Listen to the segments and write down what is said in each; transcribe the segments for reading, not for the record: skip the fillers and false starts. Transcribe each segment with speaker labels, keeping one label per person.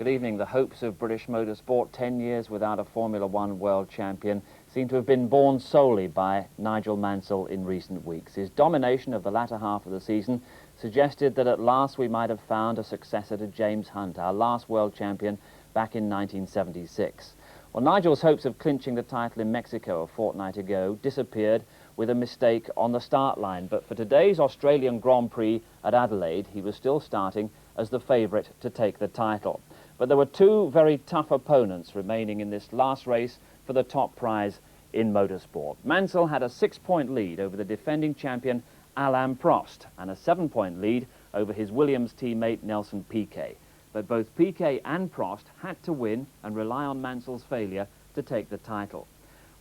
Speaker 1: Good evening. The hopes of British motorsport, 10 years without a Formula One world champion, seem to have been born solely by Nigel Mansell in recent weeks. His domination of the latter half of the season suggested that at last we might have found a successor to James Hunt, our last world champion back in 1976. Well, Nigel's hopes of clinching the title in Mexico a fortnight ago disappeared with a mistake on the start line. But for today's Australian Grand Prix at Adelaide, he was still starting as the favourite to take the title. But there were two very tough opponents remaining in this last race for the top prize in motorsport. Mansell had a 6-point lead over the defending champion Alain Prost and a 7-point lead over his Williams teammate Nelson Piquet. But both Piquet and Prost had to win and rely on Mansell's failure to take the title.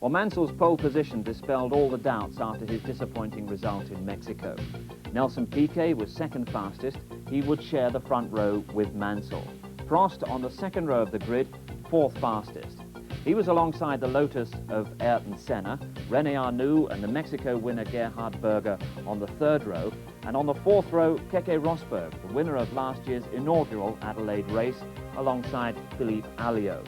Speaker 1: Well, Mansell's pole position dispelled all the doubts after his disappointing result in Mexico. Nelson Piquet was second fastest. He would share the front row with Mansell. Prost on the second row of the grid, fourth fastest. He was alongside the Lotus of Ayrton Senna, René Arnoux and the Mexico winner Gerhard Berger on the third row, and on the fourth row, Keke Rosberg, the winner of last year's inaugural Adelaide race, alongside Philippe Alliot.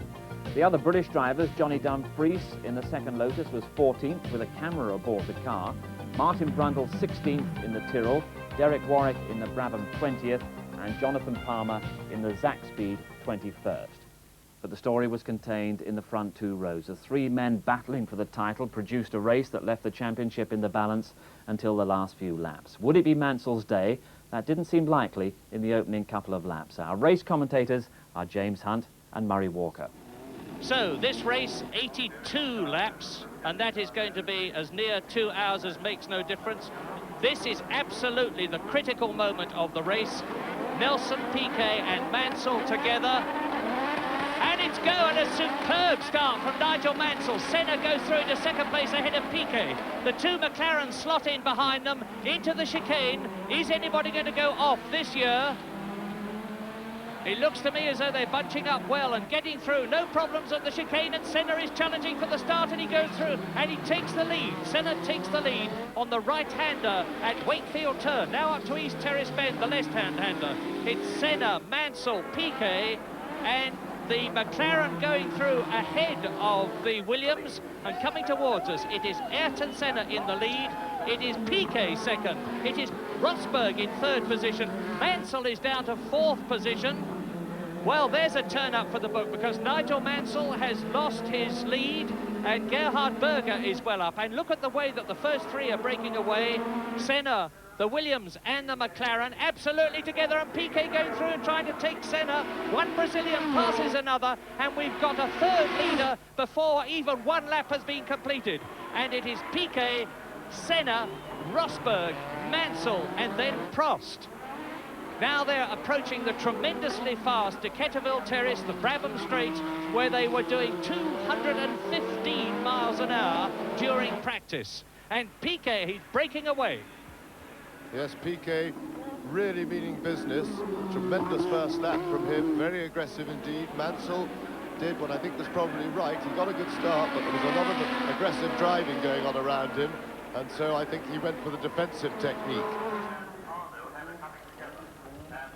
Speaker 1: The other British drivers, Johnny Dumfries in the second Lotus was 14th with a camera aboard the car, Martin Brundle 16th in the Tyrrell, Derek Warwick in the Brabham 20th, and Jonathan Palmer in the Zakspeed 21st. But the story was contained in the front two rows. The three men battling for the title produced a race that left the championship in the balance until the last few laps. Would it be Mansell's day? That didn't seem likely in the opening couple of laps. Our race commentators are James Hunt and Murray Walker.
Speaker 2: So this race, 82 laps, and that is going to be as near 2 hours as makes no difference. This is absolutely the critical moment of the race. Nelson Piquet and Mansell together. And it's go, and a superb start from Nigel Mansell. Senna goes through into second place ahead of Piquet. The two McLarens slot in behind them into the chicane. Is anybody going to go off this year? It looks to me as though they're bunching up well and getting through. No problems at the chicane, and Senna is challenging for the start, and he goes through and he takes the lead. Senna takes the lead on the right-hander at Wakefield Turn. Now up to East Terrace Bend, the left-hand hander. It's Senna, Mansell, Piquet, and the McLaren going through ahead of the Williams and coming towards us. It is Ayrton Senna in the lead. It is Piquet second. It is Rosberg in third position. Mansell is down to fourth position. Well, there's a turn-up for the book because Nigel Mansell has lost his lead and Gerhard Berger is well up. And look at the way that the first three are breaking away. Senna, the Williams and the McLaren absolutely together, and Piquet going through and trying to take Senna. One Brazilian passes another, and we've got a third leader before even one lap has been completed. And it is Piquet, Senna, Rosberg, Mansell, and then Prost. Now they're approaching the tremendously fast Decaturville Terrace, the Brabham Straight, where they were doing 215 miles an hour during practice. And Piquet, he's breaking away.
Speaker 3: Yes, Piquet really meaning business. Tremendous first lap from him, very aggressive indeed. Mansell did what I think was probably right. He got a good start, but there was a lot of aggressive driving going on around him, and so I think he went for the defensive technique.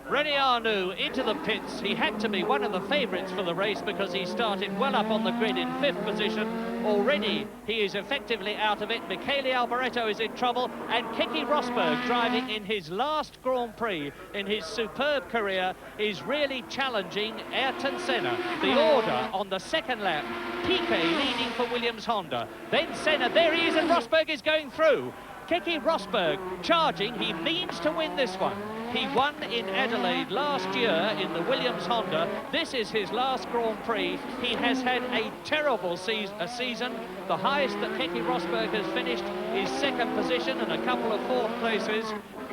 Speaker 2: René Arnoux into the pits. He had to be one of the favourites for the race because he started well up on the grid in fifth position. Already he is effectively out of it. Michele Alboreto is in trouble, and Keke Rosberg, driving in his last Grand Prix in his superb career, is really challenging Ayrton Senna. The order on the second lap, Piquet leading for Williams Honda, then Senna, there he is, and Rosberg is going through. Keke Rosberg charging, he means to win this one. He won in Adelaide last year in the Williams Honda. This is his last Grand Prix. He has had a terrible season. The highest that Keke Rosberg has finished is second position and a couple of fourth places.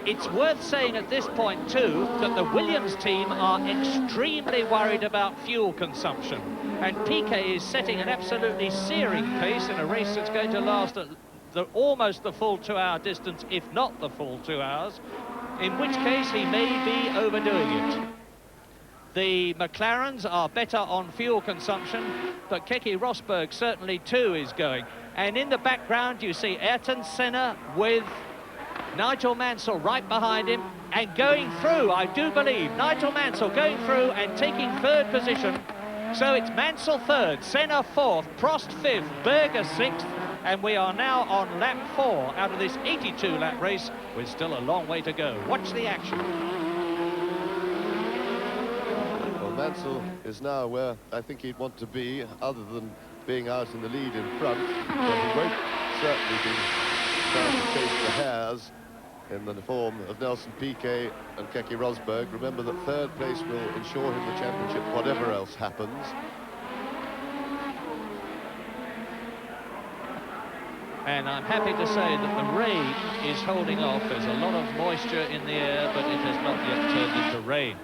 Speaker 2: It's worth saying at this point too that the Williams team are extremely worried about fuel consumption. And Piquet is setting an absolutely searing pace in a race that's going to last at almost the full 2 hour distance, if not the full 2 hours, in which case he may be overdoing it. The McLarens are better on fuel consumption, but Keke Rosberg certainly too is going. And in the background you see Ayrton Senna with Nigel Mansell right behind him and going through, I do believe, Nigel Mansell going through and taking third position. So it's Mansell third, Senna fourth, Prost fifth, Berger sixth, and we are now on lap 4 out of this 82-lap race with still a long way to go. Watch the action.
Speaker 3: Well, Mansell is now where I think he'd want to be, other than being out in the lead in front, but he won't certainly be trying to chase the hares in the form of Nelson Piquet and Keke Rosberg. Remember that third place will ensure him the championship, whatever else happens.
Speaker 2: And I'm happy to say that the rain is holding off. There's a lot of moisture in the air, but it has not yet turned into rain.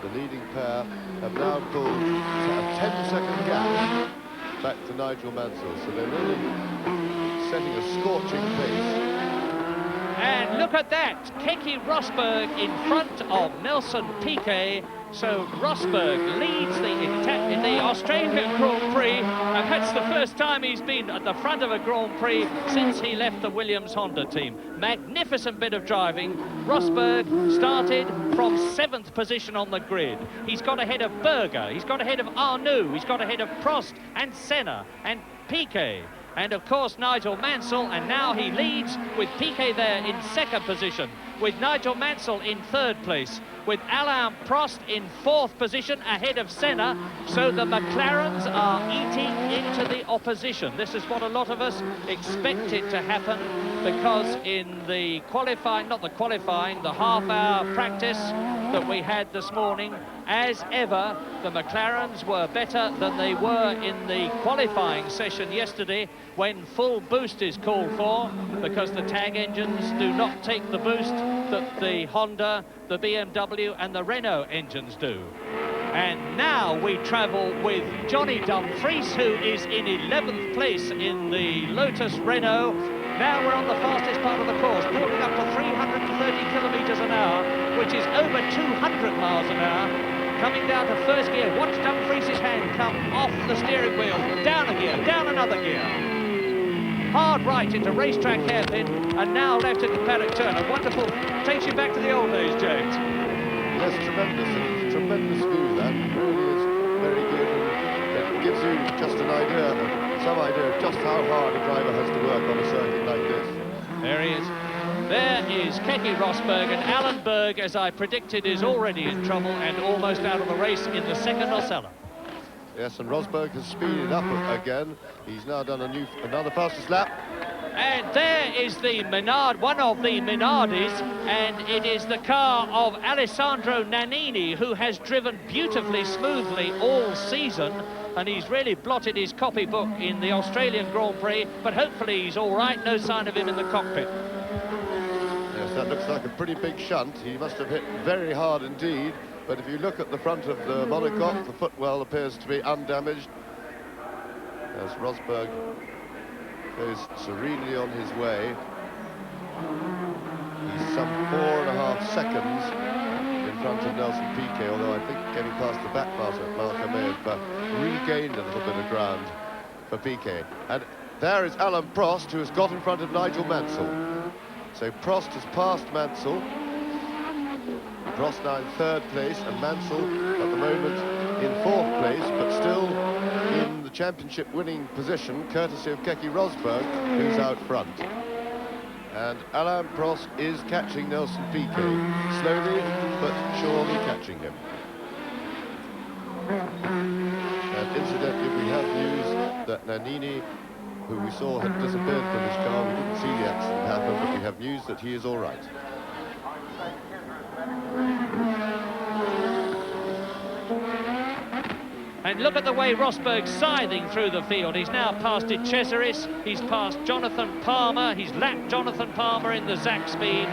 Speaker 3: The leading pair have now pulled a 10-second gap back to Nigel Mansell, so they're really setting a scorching pace.
Speaker 2: And look at that, Keke Rosberg in front of Nelson Piquet. So Rosberg leads the Australian Grand Prix, and that's the first time he's been at the front of a Grand Prix since he left the Williams Honda team. Magnificent bit of driving. Rosberg started from 7th position on the grid. He's got ahead of Berger, he's got ahead of Arnoux, he's got ahead of Prost and Senna and Piquet. And of course Nigel Mansell, and now he leads with Piquet there in 2nd position, with Nigel Mansell in 3rd place, with Alain Prost in 4th position ahead of Senna. So the McLarens are eating into the opposition. This is what a lot of us expected to happen, because in the qualifying, not the qualifying, the half-hour practice that we had this morning, as ever, the McLarens were better than they were in the qualifying session yesterday, when full boost is called for, because the TAG engines do not take the boost that the Honda, the BMW and the Renault engines do. And now we travel with Johnny Dumfries, who is in 11th place in the Lotus-Renault. Now we're on the fastest part of the course, building up to 330 kilometres an hour, which is over 200 miles an hour. Coming down to first gear. Watch Dumfries' hand come off the steering wheel. Down a gear, down another gear. Hard right into racetrack hairpin, and now left into paddock turn. A wonderful, takes you back to the old days, James.
Speaker 3: Yes, tremendous, tremendous view. That really is very good. And it gives you just an idea, some idea of just how hard a driver has to work on a circuit like this.
Speaker 2: There he is. There is Keke Rosberg, and Alan Berg, as I predicted, is already in trouble and almost out of the race in the 2nd Ocella.
Speaker 3: Yes, and Rosberg has speeded up again. He's now done another fastest lap.
Speaker 2: And there is the Minardi, one of the Minardis, and it is the car of Alessandro Nannini, who has driven beautifully smoothly all season, and he's really blotted his copybook in the Australian Grand Prix, but hopefully he's all right. No sign of him in the cockpit.
Speaker 3: Yes, that looks like a pretty big shunt. He must have hit very hard indeed. But if you look at the front of the monocoque, the footwell appears to be undamaged, as Rosberg goes serenely on his way. He's some 4.5 seconds in front of Nelson Piquet, although I think getting past the back marker may have regained a little bit of ground for Piquet. And there is Alain Prost, who has got in front of Nigel Mansell. So Prost has passed Mansell. Prost now in 3rd place, and Mansell at the moment in 4th place, but still in the championship winning position, courtesy of Keke Rosberg, who's out front. And Alain Prost is catching Nelson Piquet, slowly but surely catching him. And incidentally, we have news that Nannini, who we saw had disappeared from his car, we didn't see the accident happen, but we have news that he is all right.
Speaker 2: And look at the way Rosberg's scything through the field. He's now passed De Cesaris, he's passed Jonathan Palmer, he's lapped Jonathan Palmer in the Zach speed.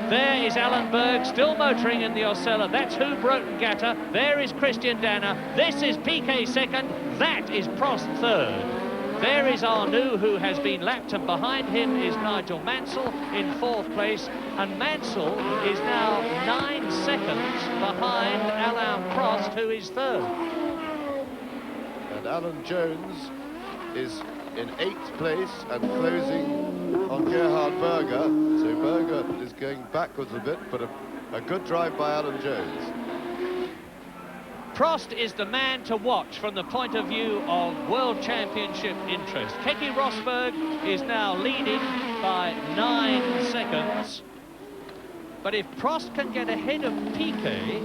Speaker 2: There is Alan Berg, still motoring in the Ocella. That's Huub Rotengatter. There is Christian Danner. This is Piquet 2nd. That is Prost 3rd. There is Arnoux, who has been lapped, and behind him is Nigel Mansell in 4th place. And Mansell is now 9 seconds behind Alain Prost, who is 3rd.
Speaker 3: And Alan Jones is in 8th place and closing on Gerhard Berger, so going backwards a bit, but a good drive by Alan Jones.
Speaker 2: Prost is the man to watch from the point of view of World Championship interest. Keke Rosberg is now leading by 9 seconds. But if Prost can get ahead of Piquet,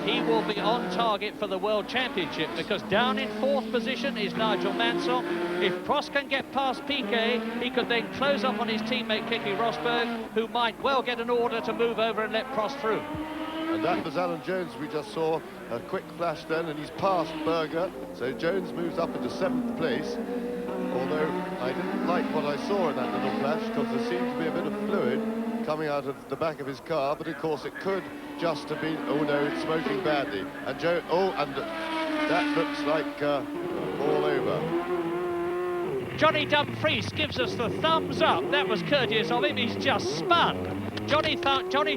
Speaker 2: he will be on target for the World Championship, because down in 4th position is Nigel Mansell. If Prost can get past Piquet, he could then close up on his teammate Keke Rosberg, who might well get an order to move over and let Prost through.
Speaker 3: And that was Alan Jones we just saw, a quick flash then, and he's passed Berger, so Jones moves up into 7th place. Although I didn't like what I saw in that little flash, because there seemed to be a bit of fluid coming out of the back of his car, but of course it could just have been, oh no, it's smoking badly. And that looks like all over.
Speaker 2: Johnny Dumfries gives us the thumbs up. That was courteous of him. He's just spun. Johnny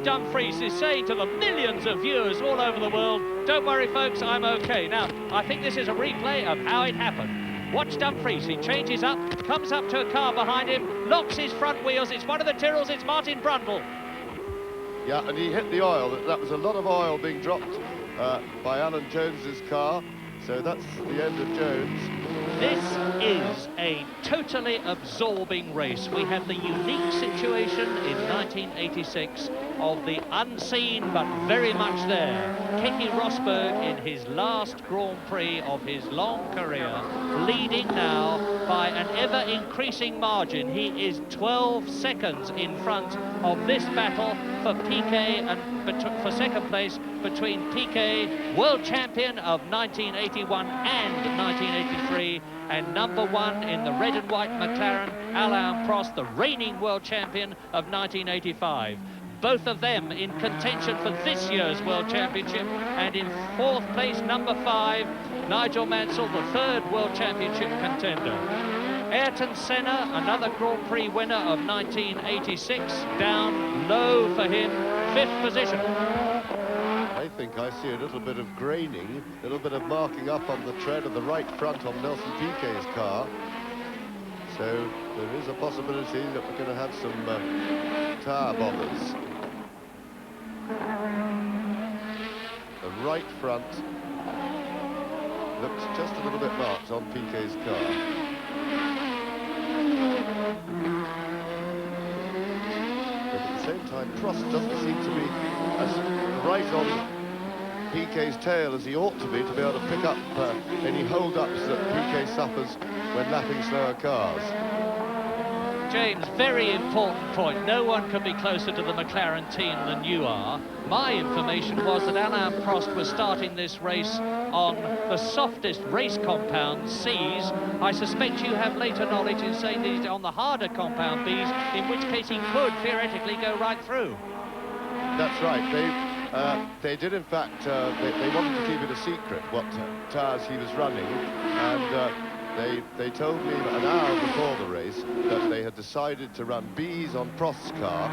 Speaker 2: Dumfries is saying to the millions of viewers all over the world, don't worry folks, I'm okay. Now, I think this is a replay of how it happened. Watch Dumfries, he changes up, comes up to a car behind him, locks his front wheels. It's one of the Tyrrells, it's Martin Brundle.
Speaker 3: Yeah, and he hit the oil. That was a lot of oil being dropped by Alan Jones's car. So that's the end of Jones.
Speaker 2: This is a totally absorbing race. We have the unique situation in 1986 of the unseen but very much there. Keke Rosberg in his last Grand Prix of his long career, leading now by an ever-increasing margin. He is 12 seconds in front of this battle for Piquet and for second place between Piquet, world champion of 1981 and 1983, and number 1 in the red and white McLaren, Alain Prost, the reigning world champion of 1985. Both of them in contention for this year's World Championship, and in 4th place, number 5, Nigel Mansell, the 3rd World Championship contender. Ayrton Senna, another Grand Prix winner of 1986, down low for him, 5th position.
Speaker 3: I think I see a little bit of graining, a little bit of marking up on the tread of the right front of Nelson Piquet's car. So there is a possibility that we're going to have some tyre bombers. The right front looks just a little bit marked on Piquet's car. But at the same time, Prost doesn't seem to be as right on Piquet's tail as he ought to be able to pick up any hold-ups that Piquet suffers when lapping slower cars.
Speaker 2: James, very important point. No one can be closer to the McLaren team than you are. My information was that Alain Prost was starting this race on the softest race compound, C's. I suspect you have later knowledge in saying that he's on the harder compound, B's, in which case he could theoretically go right through.
Speaker 3: That's right. They did, in fact, they wanted to keep it a secret what tyres he was running, and they told me an hour before the race that they had decided to run B's on Prost's car,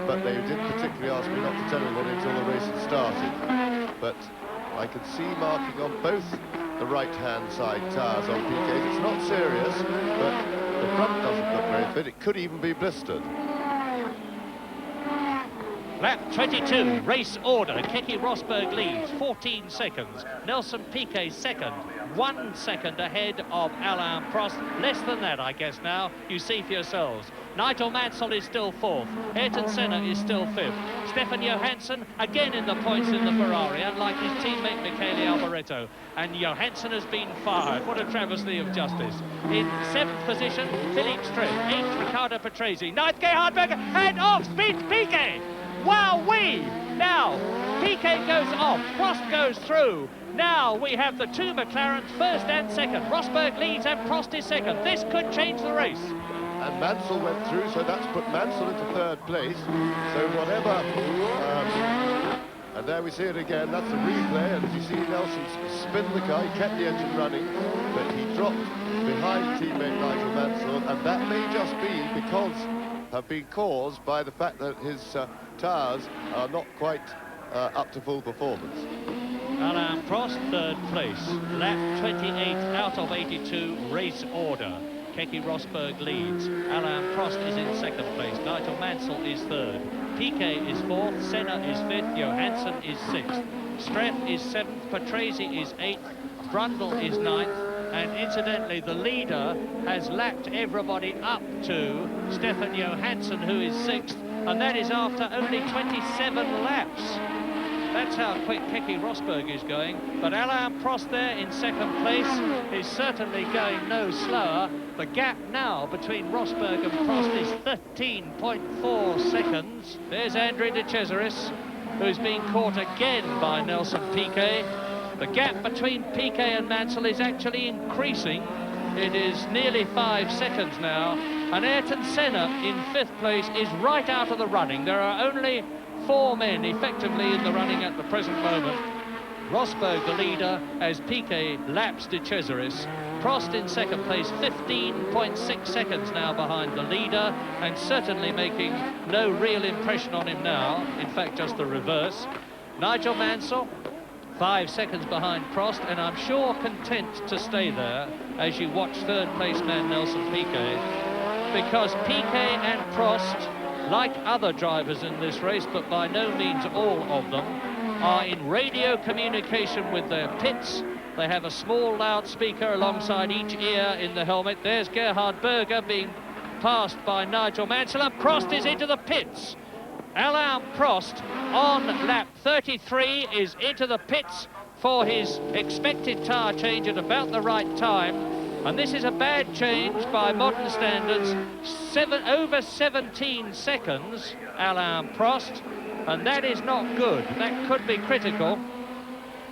Speaker 3: but they didn't particularly ask me not to tell anyone until the race had started. But I could see marking on both the right-hand side tyres on Piquet. It's not serious, but the front doesn't look very fit. It could even be blistered.
Speaker 2: Lap 22, race order. Keke Rosberg leads, 14 seconds. Nelson Piquet second, 1 second ahead of Alain Prost. Less than that, I guess, now. You see for yourselves. Nigel Mansell is still 4th. Ayrton Senna is still 5th. Stefan Johansson again in the points in the Ferrari, unlike his teammate Michele Alboreto. And Johansson has been fired. What a travesty of justice. In 7th position, Philippe Strait. 8th, Riccardo Patrese. 9th, Gerhard Berger. And off speeds Piquet. Wowee! Now, Piquet goes off, Prost goes through. Now we have the 2 McLarens, 1st and 2nd. Rosberg leads and Prost is 2nd. This could change the race.
Speaker 3: And Mansell went through, so that's put Mansell into 3rd place. So whatever... and there we see it again, that's the replay, and as you see Nelson spin the car, he kept the engine running, but he dropped behind teammate Nigel Mansell, and that may just be because have been caused by the fact that his tyres are not quite up to full performance.
Speaker 2: Alain Prost, 3rd place. Lap 28 out of 82, race order. Keke Rosberg leads. Alain Prost is in second place. Nigel Mansell is third. Piquet is fourth. Senna is fifth. Johansson is sixth. Streff is seventh. Patrese is eighth. Brundle is ninth. And incidentally, the leader has lapped everybody up to Stefan Johansson, who is sixth. And that is after only 27 laps. That's how quick Keke Rosberg is going. But Alain Prost there in second place is certainly going no slower. The gap now between Rosberg and Prost is 13.4 seconds. There's Andre de Cesaris, who's been caught again by Nelson Piquet. The gap between Piquet and Mansell is actually increasing. It is nearly 5 seconds now. And Ayrton Senna in fifth place is right out of the running. There are only 4 men effectively in the running at the present moment. Rosberg the leader as Piquet laps de Cesaris. Prost in second place, 15.6 seconds now behind the leader, and certainly making no real impression on him now. In fact, just the reverse. Nigel Mansell, 5 seconds behind Prost, and I'm sure content to stay there as you watch third place man Nelson Piquet, because Piquet and Prost, like other drivers in this race, but by no means all of them, are in radio communication with their pits. They have a small loudspeaker alongside each ear in the helmet. There's Gerhard Berger being passed by Nigel Mansell, and Prost is into the pits. Alain Prost on lap 33 is into the pits for his expected tyre change at about the right time. And this is a bad change by modern standards. Over 17 seconds, Alain Prost, and that is not good. That could be critical.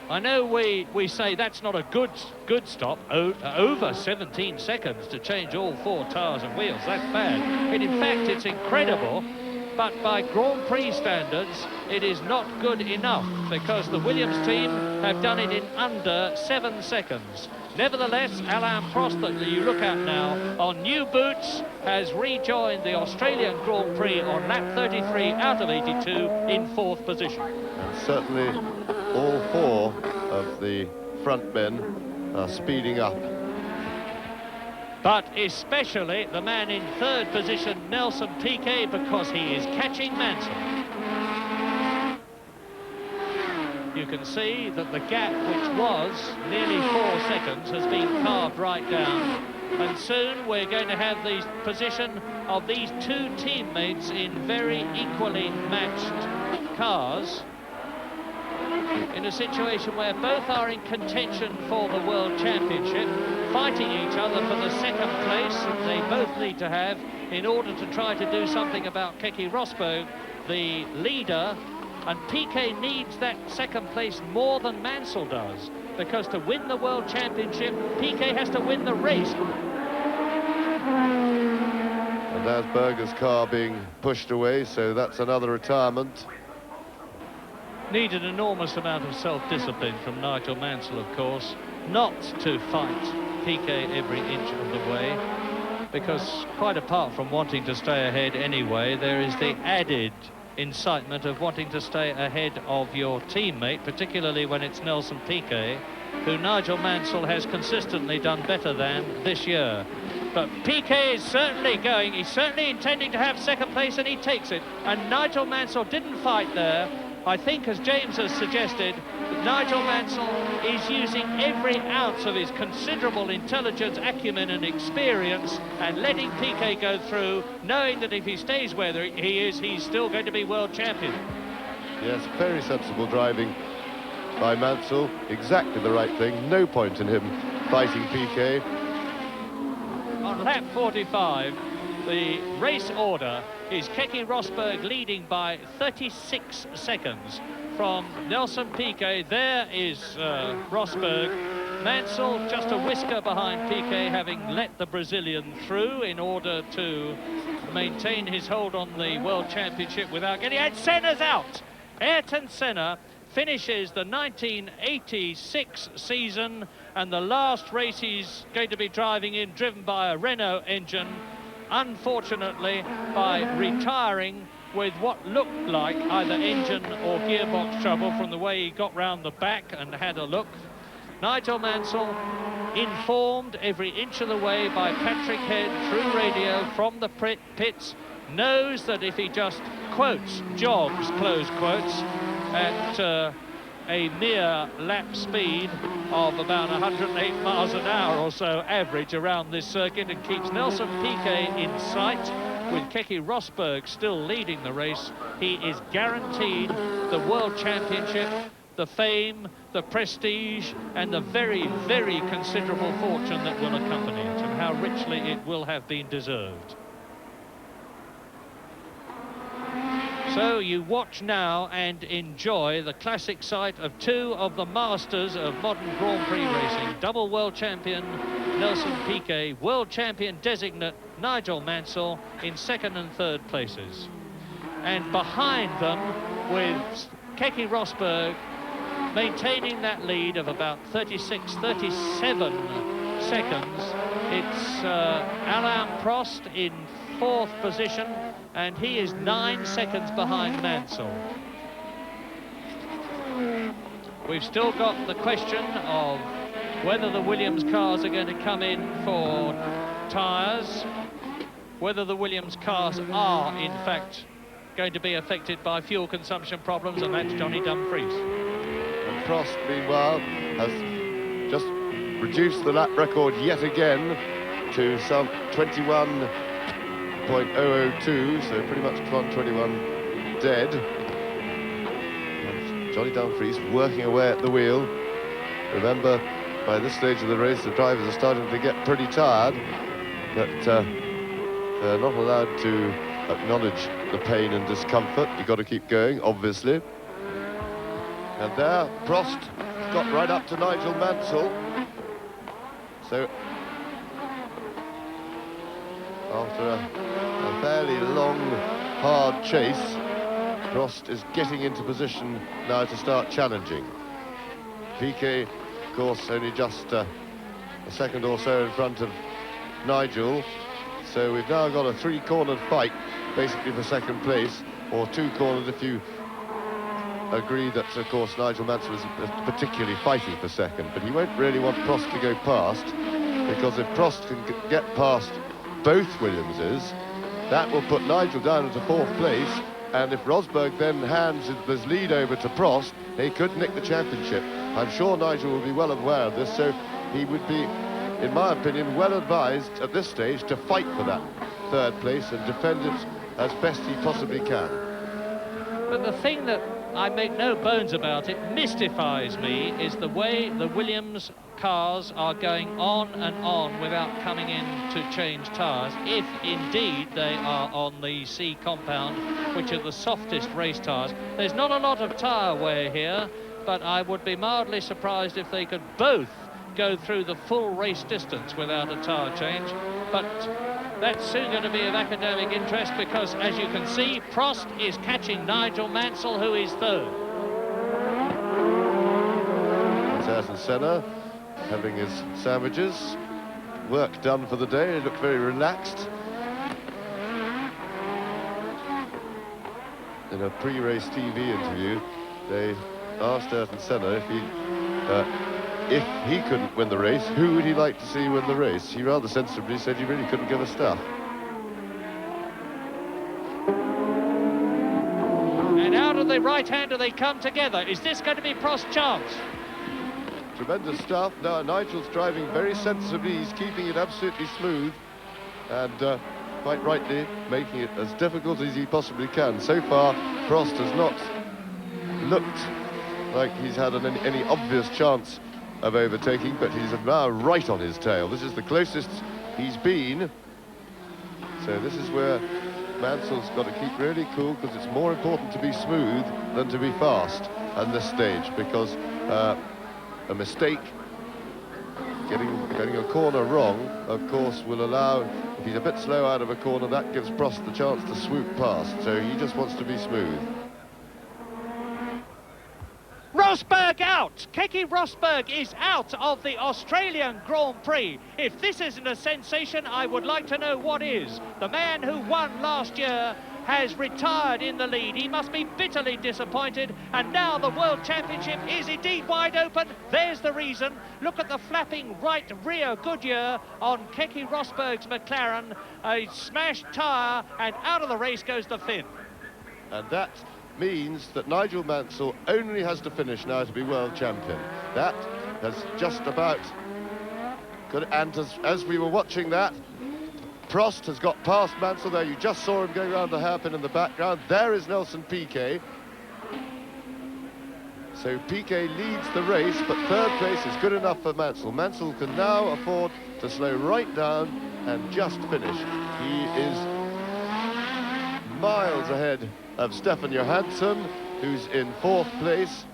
Speaker 2: I know we say that's not a good stop. Over 17 seconds to change all 4 tyres and wheels. That's bad. And in fact, it's incredible. But by Grand Prix standards, it is not good enough, because the Williams team have done it in under 7 seconds. Nevertheless, Alain Prost, that you look at now on new boots, has rejoined the Australian Grand Prix on lap 33 out of 82 in 4th position.
Speaker 3: And certainly all 4 of the front men are speeding up.
Speaker 2: But especially the man in 3rd position, Nelson Piquet, because he is catching Mansell. You can see that the gap, which was nearly 4 seconds, has been carved right down. And soon we're going to have the position of these 2 teammates in very equally matched cars, in a situation where both are in contention for the World Championship, fighting each other for the 2nd place that they both need to have in order to try to do something about Keke Rosberg, the leader. And Piquet needs that 2nd place more than Mansell does, because to win the World Championship, Piquet has to win the race.
Speaker 3: And there's Berger's car being pushed away, so that's another retirement.
Speaker 2: Need an enormous amount of self-discipline from Nigel Mansell, of course, not to fight Piquet every inch of the way, because quite apart from wanting to stay ahead anyway, there is the added incitement of wanting to stay ahead of your teammate, particularly when it's Nelson Piquet, who Nigel Mansell has consistently done better than this year. But Piquet is certainly going, he's certainly intending to have 2nd place, and he takes it. And Nigel Mansell didn't fight there. I think, as James has suggested, that Nigel Mansell is using every ounce of his considerable intelligence, acumen and experience, and letting Piquet go through, knowing that if he stays where he is, he's still going to be world champion.
Speaker 3: Yes, very sensible driving by Mansell. Exactly the right thing. No point in him fighting Piquet.
Speaker 2: On lap 45, the race order is Keke Rosberg leading by 36 seconds from Nelson Piquet. There is Rosberg. Mansell just a whisker behind Piquet, having let the Brazilian through in order to maintain his hold on the World Championship without getting... And Senna's out! Ayrton Senna finishes the 1986 season, and the last race he's going to be driving in, driven by a Renault engine, unfortunately by retiring with what looked like either engine or gearbox trouble from the way he got round the back and had a look. Nigel Mansell informed every inch of the way by Patrick Head through radio from the pits, knows that if he just quotes, jogs, close quotes, at a mere lap speed of about 108 miles an hour or so average around this circuit, and keeps Nelson Piquet in sight, with Keke Rosberg still leading the race, he is guaranteed the World Championship, the fame, the prestige, and the very, very considerable fortune that will accompany it, and how richly it will have been deserved. So you watch now and enjoy the classic sight of two of the masters of modern Grand Prix racing. Double world champion Nelson Piquet, world champion designate Nigel Mansell in second and third places. And behind them, with Keke Rosberg maintaining that lead of about 36, 37 seconds, it's Alain Prost in fourth position, and he is 9 seconds behind Mansell. We've still got the question of whether the Williams cars are going to come in for tyres, whether the Williams cars are, in fact, going to be affected by fuel consumption problems, and that's Johnny Dumfries.
Speaker 3: And Prost, meanwhile, has just reduced the lap record yet again to some 21.002, so pretty much 1:21 dead. And Johnny Dumfries working away at the wheel. Remember, by this stage of the race, the drivers are starting to get pretty tired, but they're not allowed to acknowledge the pain and discomfort. You've got to keep going, obviously. And there, Prost got right up to Nigel Mansell. So, after a fairly long, hard chase, Prost is getting into position now to start challenging. Piquet, of course, only just a second or so in front of Nigel. So we've now got a three-cornered fight, basically for second place, or two-cornered if you agree that, of course, Nigel Mansell is particularly fighting for second, but he won't really want Prost to go past, because if Prost can get past both Williamses, that will put Nigel down into fourth place, and if Rosberg then hands his lead over to Prost, he could nick the championship. I'm sure Nigel will be well aware of this, so he would be, in my opinion, well advised at this stage to fight for that third place and defend it as best he possibly can.
Speaker 2: But the thing that I make no bones about it, mystifies me, is the way the Williams cars are going on and on without coming in to change tyres, if indeed they are on the C compound, which are the softest race tyres. There's not a lot of tyre wear here, but I would be mildly surprised if they could both go through the full race distance without a tyre change. But that's soon going to be of academic interest, because, as you can see, Prost is catching Nigel Mansell, who is third.
Speaker 3: Ayrton Senna having his sandwiches. Work done for the day. He looked very relaxed. In a pre-race TV interview, they asked Ayrton Senna if he couldn't win the race, who would he like to see win the race? He rather sensibly said he really couldn't give a stuff.
Speaker 2: And out of the right-hander they come together. Is this going to be Prost's chance?
Speaker 3: Tremendous stuff. Now Nigel's driving very sensibly. He's keeping it absolutely smooth and quite rightly making it as difficult as he possibly can. So far, Prost has not looked like he's had any obvious chance of overtaking, but he's now right on his tail. This is the closest he's been. So this is where Mansell's got to keep really cool, because it's more important to be smooth than to be fast at this stage, because a mistake, getting a corner wrong, of course, will allow, if he's a bit slow out of a corner, that gives Prost the chance to swoop past. So he just wants to be smooth.
Speaker 2: Rosberg out! Keke Rosberg is out of the Australian Grand Prix. If this isn't a sensation, I would like to know what is. The man who won last year has retired in the lead. He must be bitterly disappointed, and now the World Championship is indeed wide open. There's the reason. Look at the flapping right rear Goodyear on Keke Rosberg's McLaren. A smashed tyre, and out of the race goes the Finn.
Speaker 3: And that means that Nigel Mansell only has to finish now to be world champion. That has just about good. And as we were watching that, Prost has got past Mansell there. You just saw him going around the hairpin in the background. There is Nelson Piquet. So Piquet leads the race, but third place is good enough for Mansell. Mansell can now afford to slow right down and just finish. He is miles ahead of Stefan Johansson, who's in fourth place.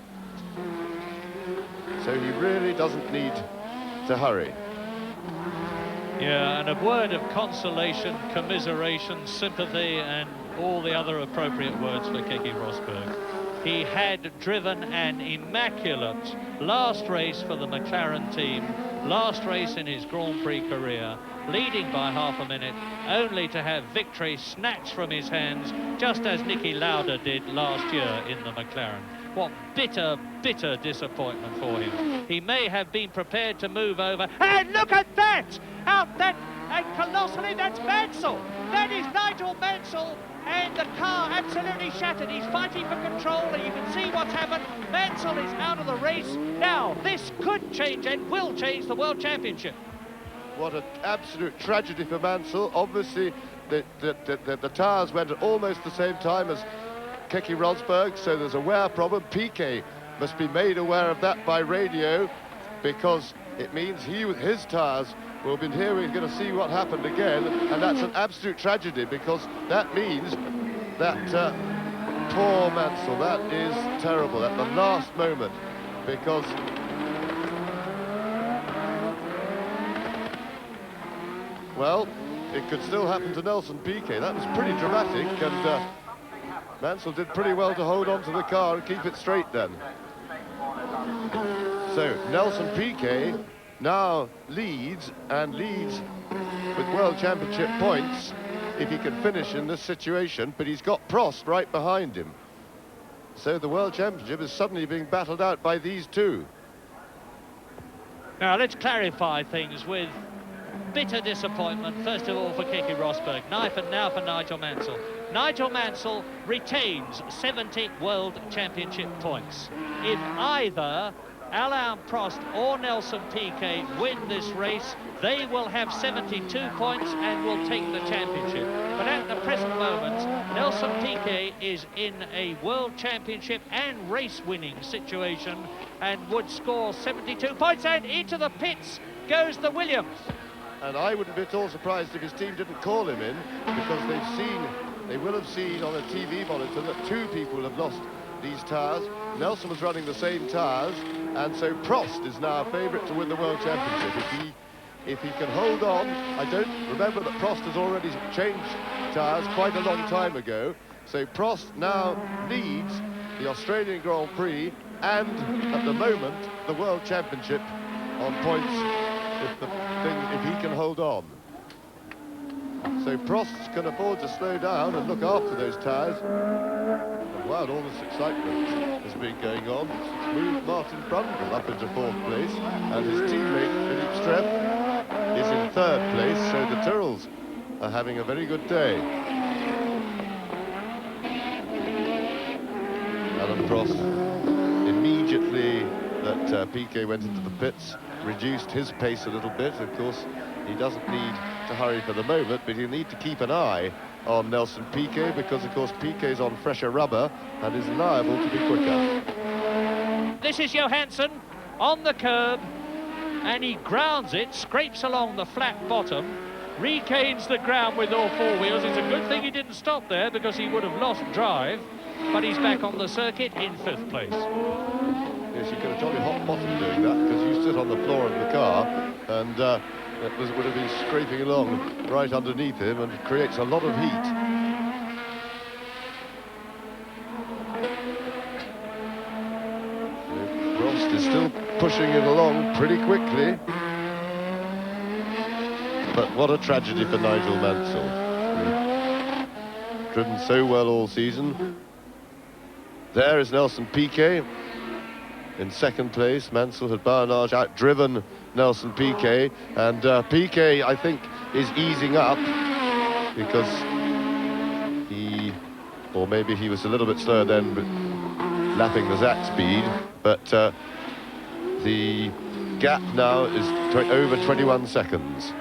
Speaker 3: So he really doesn't need to hurry.
Speaker 2: Yeah, and a word of consolation, commiseration, sympathy, and all the other appropriate words for Keke Rosberg. He had driven an immaculate last race for the McLaren team, last race in his Grand Prix career, leading by half a minute, only to have victory snatched from his hands, just as Niki Lauda did last year in the McLaren. What bitter, bitter disappointment for him. He may have been prepared to move over, and look at that! Out that, and colossally, that's Mansell! That is Nigel Mansell, and the car absolutely shattered. He's fighting for control, and you can see what's happened. Mansell is out of the race. Now, this could change and will change the World Championship.
Speaker 3: What an absolute tragedy for Mansell. Obviously, the tyres went at almost the same time as Keke Rosberg, so there's a wear problem. Piquet must be made aware of that by radio, because it means he, with his tyres, will be here. We're going to see what happened again, and that's an absolute tragedy, because that means that poor Mansell, that is terrible at the last moment, because well, it could still happen to Nelson Piquet. That was pretty dramatic, and Mansell did pretty well to hold on to the car and keep it straight then. So Nelson Piquet now leads, and leads with World Championship points if he can finish in this situation, but he's got Prost right behind him. So the World Championship is suddenly being battled out by these two.
Speaker 2: Now let's clarify things with bitter disappointment, first of all for Keke Rosberg, now for Nigel Mansell. Nigel Mansell retains 70 World Championship points. If either Alain Prost or Nelson Piquet win this race, they will have 72 points and will take the championship. But at the present moment, Nelson Piquet is in a World Championship and race-winning situation and would score 72 points, and into the pits goes the Williams.
Speaker 3: And I wouldn't be at all surprised if his team didn't call him in, because they will have seen on a TV monitor that two people have lost these tyres. Nelson was running the same tyres, and so Prost is now a favourite to win the World Championship. If he can hold on, I don't remember that Prost has already changed tyres quite a long time ago. So Prost now leads the Australian Grand Prix and, at the moment, the World Championship on points if he can hold on. So Prost can afford to slow down and look after those tyres. And wow, all this excitement has been going on. It's moved Martin Brundle up into fourth place, and his teammate Philippe Streff is in third place, so the Tyrrells are having a very good day. Alain Prost, immediately that Piquet went into the pits, reduced his pace a little bit. Of course, he doesn't need to hurry for the moment, but he'll need to keep an eye on Nelson Piquet, because, of course, Piquet's on fresher rubber and is liable to be quicker.
Speaker 2: This is Johansson on the curb, and he grounds it, scrapes along the flat bottom, regains the ground with all four wheels. It's a good thing he didn't stop there, because he would have lost drive, but he's back on the circuit in fifth place.
Speaker 3: Yes, you get a jolly hot bottom doing that, because you sit on the floor of the car, and it would have been scraping along right underneath him, and it creates a lot of heat. Prost is still pushing it along pretty quickly, but what a tragedy for Nigel Mansell. driven so well all season. There is Nelson Piquet in second place. Mansell had by and large outdriven Nelson Piquet, and Piquet, I think, is easing up because or maybe he was a little bit slower then, but lapping the Zach speed, but the gap now is over 21 seconds.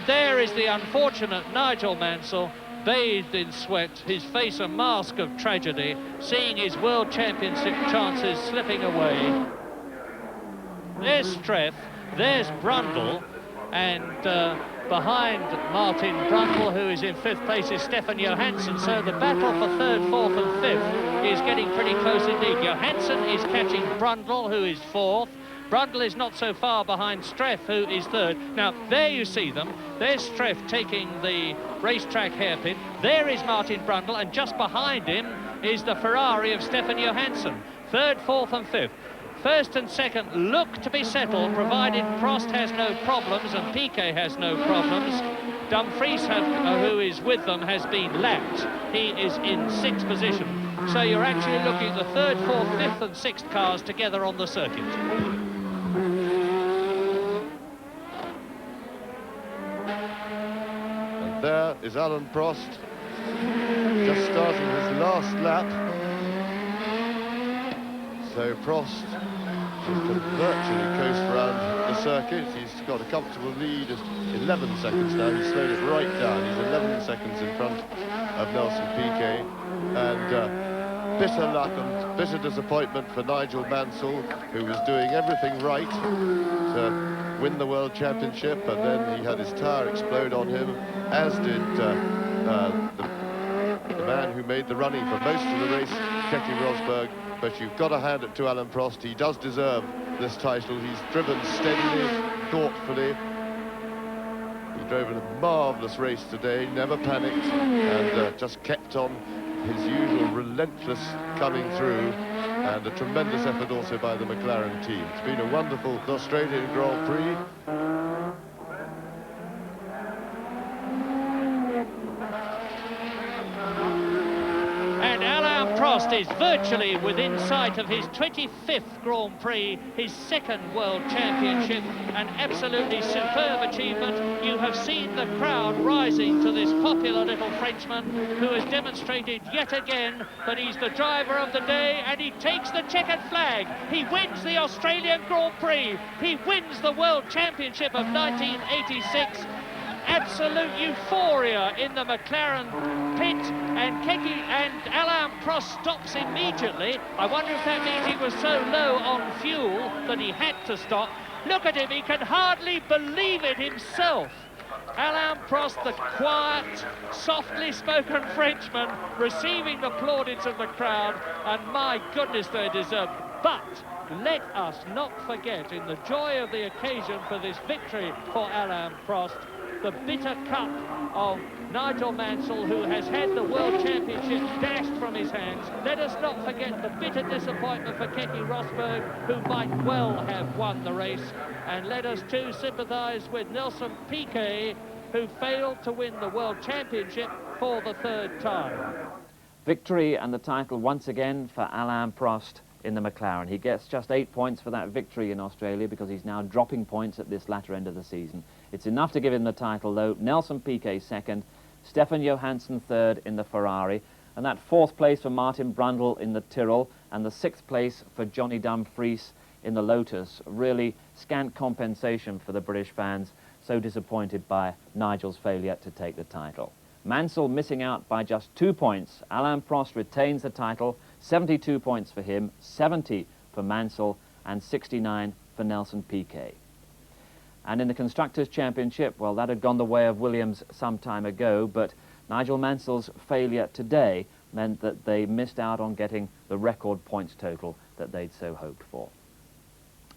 Speaker 2: There is the unfortunate Nigel Mansell, bathed in sweat, his face a mask of tragedy, seeing his World Championship chances slipping away. There's Streff, there's Brundle, and behind Martin Brundle, who is in 5th place, is Stefan Johansson. So the battle for 3rd, 4th and 5th is getting pretty close indeed. Johansson is catching Brundle, who is 4th. Brundle is not so far behind Streff, who is 3rd. Now, there you see them. There's Streff taking the racetrack hairpin. There is Martin Brundle, and just behind him is the Ferrari of Stefan Johansson. 3rd, 4th and 5th. 1st and 2nd look to be settled, provided Prost has no problems and Piquet has no problems. Dumfries, who is with them, has been lapped. He is in 6th position. So you're actually looking at the 3rd, 4th, 5th and 6th cars together on the circuit.
Speaker 3: And there is Alain Prost, just starting his last lap. So Prost can virtually coast around the circuit. He's got a comfortable lead of 11 seconds now. He's slowed it right down. He's 11 seconds in front of Nelson Piquet. And bitter luck and bitter disappointment for Nigel Mansell, who was doing everything right to win the World Championship, and then he had his tyre explode on him, as did the man who made the running for most of the race, Keke Rosberg. But you've got to hand it to Alain Prost. He does deserve this title. He's driven steadily, thoughtfully. He drove in a marvellous race today, never panicked, and just kept on his usual relentless coming through, and a tremendous effort also by the McLaren team. It's been a wonderful Australian Grand Prix.
Speaker 2: Prost is virtually within sight of his 25th Grand Prix, his 2nd World Championship, an absolutely superb achievement. You have seen the crowd rising to this popular little Frenchman, who has demonstrated yet again that he's the driver of the day, and he takes the checkered flag. He wins the Australian Grand Prix. He wins the World Championship of 1986. Absolute euphoria in the McLaren pit, and Keke and Alain Prost stops immediately. I wonder if that means he was so low on fuel that he had to stop. Look at him, he can hardly believe it himself. Alain Prost, the quiet, softly spoken Frenchman, receiving the plaudits of the crowd, and my goodness, they deserve. But let us not forget, in the joy of the occasion for this victory for Alain Prost, the bitter cup of Nigel Mansell, who has had the World Championship dashed from his hands. Let us not forget the bitter disappointment for Keke Rosberg, who might well have won the race. And let us too sympathise with Nelson Piquet, who failed to win the World Championship for the 3rd time.
Speaker 1: Victory and the title once again for Alain Prost in the McLaren. He gets just 8 points for that victory in Australia, because he's now dropping points at this latter end of the season. It's enough to give him the title, though. Nelson Piquet 2nd, Stefan Johansson 3rd in the Ferrari, and that 4th place for Martin Brundle in the Tyrrell, and the 6th place for Johnny Dumfries in the Lotus. Really scant compensation for the British fans, so disappointed by Nigel's failure to take the title. Mansell missing out by just 2 points. Alain Prost retains the title, 72 points for him, 70 for Mansell, and 69 for Nelson Piquet. And in the Constructors Championship, well, that had gone the way of Williams some time ago, but Nigel Mansell's failure today meant that they missed out on getting the record points total that they'd so hoped for.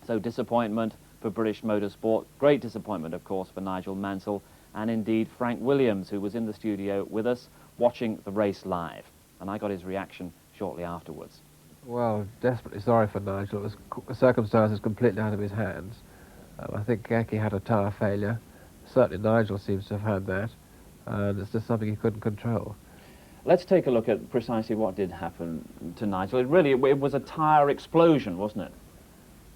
Speaker 1: So disappointment for British motorsport, great disappointment, of course, for Nigel Mansell, and indeed Frank Williams, who was in the studio with us watching the race live. And I got his reaction shortly afterwards.
Speaker 4: Well, desperately sorry for Nigel. It was the circumstances completely out of his hands. I think Keke had a tyre failure. Certainly Nigel seems to have had that. and it's just something he couldn't control.
Speaker 1: Let's take a look at precisely what did happen to Nigel. It was a tyre explosion, wasn't it?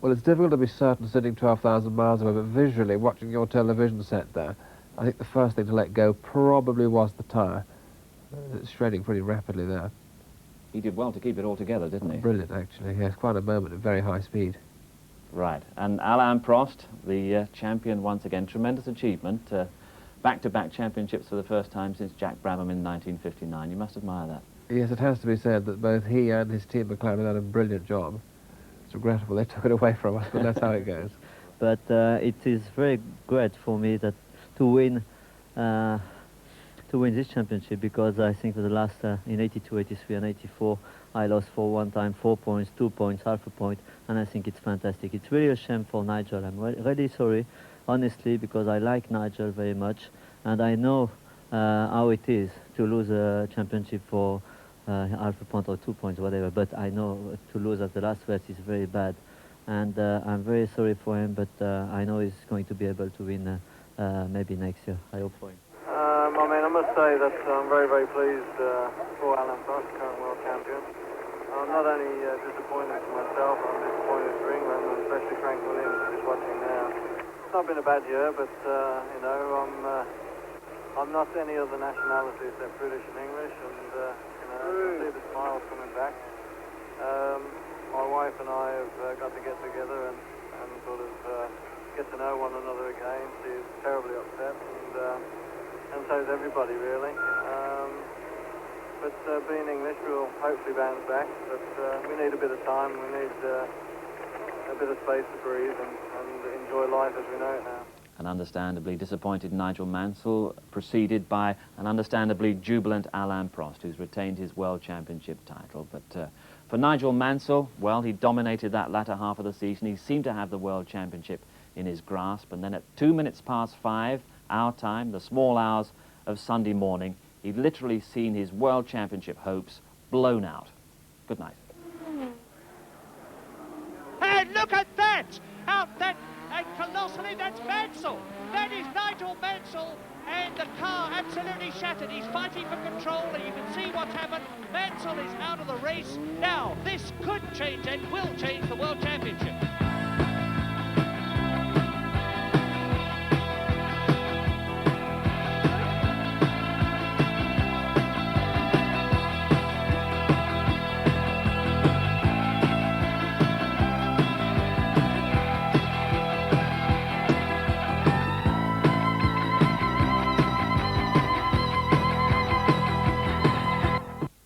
Speaker 4: Well, it's difficult to be certain sitting 12,000 miles away, but visually, watching your television set there, I think the first thing to let go probably was the tyre. It's shredding pretty rapidly there.
Speaker 1: He did well to keep it all together, didn't he?
Speaker 4: Brilliant, actually. Yes, quite a moment at very high speed.
Speaker 1: Right, and Alain Prost, the champion once again, tremendous achievement. Back-to-back championships for the first time since Jack Brabham in 1959. You must admire that.
Speaker 4: Yes, it has to be said that both he and his team McLaren have done a brilliant job. It's regrettable they took it away from us, but that's how it goes.
Speaker 5: But it is very great for me that to win this championship, because I think for the last in 82, 83 and 84 I lost for one time 4 points, 2 points, half a point, and I think it's fantastic. It's really a shame for Nigel. I'm really sorry, honestly, because I like Nigel very much, and I know how it is to lose a championship for half a point or 2 points, whatever, but I know to lose at the last race is very bad, and I'm very sorry for him, but I know he's going to be able to win maybe next year. I hope for him.
Speaker 6: I must say that I'm very, very pleased for Alain Prost, current world champion. I'm not only disappointed for myself, I'm disappointed for England, and especially Frank Williams, who's watching now. It's not been a bad year, but you know, I'm not any other nationality except British and English, and you know, I can see the smiles coming back. My wife and I have got to get together and sort of get to know one another again. She's terribly upset, and so is everybody, really. But being English, we'll hopefully bounce back, but we need a bit of time, we need a bit of space to breathe and enjoy life as we know it now.
Speaker 1: An understandably disappointed Nigel Mansell, preceded by an understandably jubilant Alain Prost, who's retained his World Championship title. But for Nigel Mansell, well, he dominated that latter half of the season. He seemed to have the World Championship in his grasp, and then at 5 minutes our time, the small hours of Sunday morning, he'd literally seen his World Championship hopes blown out. Good night.
Speaker 2: And look at that! Out that, and colossally, that's Mansell. That is Nigel Mansell, and the car absolutely shattered. He's fighting for control, and you can see what's happened. Mansell is out of the race. Now, this could change and will change the World Championship.